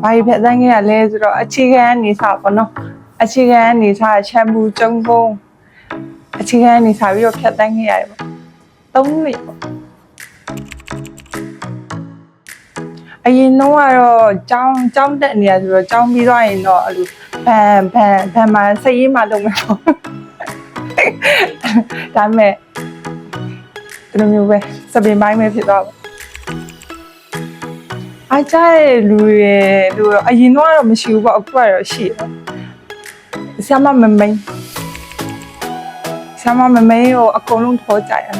ဘာဖြစ်တဲ့ငယ်ရလဲဆိုတော့အခြေခံနေစားပေါ့နော်အခြေခံနေစားချမ်ပူကျုံပုံအခြေခံနေစားပြီးတော့ဖြတ်တန်းခဲ့ရတယ်ပေါ့3နှစ်ပေါ့အရင်တော့ကတော့ကျောင်းတက်နေရဆိုတော့ကျောင်းပြီးသွားရင်တော့အဲ့လိုဘန်မှာစိတ်ရေးမှလုပ်မယ်ပေါ့ဒါပေမဲ့ဒီလိုမျိုးပဲစပင်ပိုင်းပဲဖြစ်သွားပါအားကြတဲ့လူတွေအရင်တော့မရှိဘူးပေါ့အခုကတော့ရှိတယ်ဆရာမမမိန်ကိုအကုန်လုံးထောကြရတယ်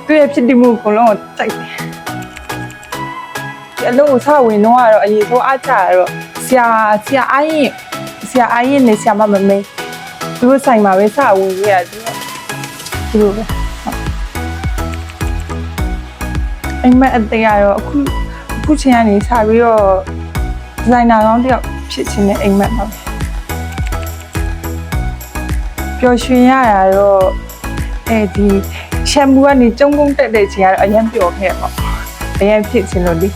သူ့ရဲ့ဖြစ်တည်မှုအကုန်လုံးကိုစိုက်တယ်ဒီအလုပ်ကိုစဝင်တော့အရင်ဆုံးအားကြရတော့ဆရာအားရင်နဲ့ဆရာမမမိန်သူတို့ဆိုင်မှာပဲစဝင်ရသူတို့ပဲအိမ်မက်အသေးရတော့အခုချင်းကနေစပြီးတော့ဒီဇိုင်နာကောင်းတယောက်ဖြစ်ချင်တဲ့အိမ်မက်ပါပျော်ရွှင်ရတာတော့ဒီရှမ်ပူကနေကျုံကုန်းတက်တဲ့အချိန်ကတော့အရင်ပျော်ခဲ့ပေါ့အရင်ဖြစ်ချင်လို့ဒီ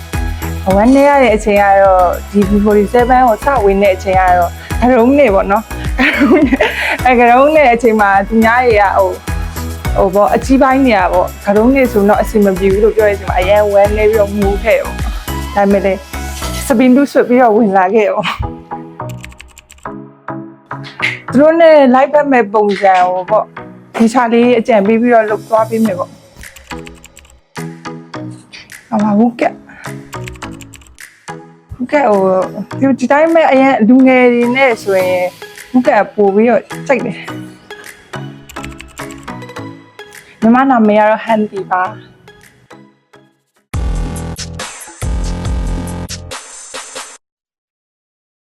ဝမ်းနေရတဲ့အချိန်ကတော့ဒီ B47 ကိုစဝင်တဲ့အချိန်ကတော့ဂရုံးနေပေါ့နော်ဂရုံးနေအချိန်မှာသူများတွေကဟိုပေါ့အကြီးပိုင်းနေတာပေါ့ဂရုံးနေဆိုတော့အဆင်မပြေဘူးလို့ပြောရတဲ့အချိန်မှာအရင်ဝမ်းနေပြီးတော့မူခဲ့ပေါ့ဒါပေမဲ့လည်းစပင်တူးဆွတ်ပြီးတော့ဝင်လာခဲ့ပေါ့သူတို့နဲ့လိုက်ပတ်မဲ့ပုံစံဟိုပေါ့ဒီချာလေးအကြံပေးပြီးတော့လုပ်သွားပေးမယ်ပေါ့ဟုတ်ကဲ့ဒီတိုင်းမဲ့အရင်လူငယ်တွေနဲ့ဆိုရင်ဟုတ်ကဲ့ပို့ပြီးတော့စိတ်တယ်ညီမနာမည်ကတော့ဟန်တီပါ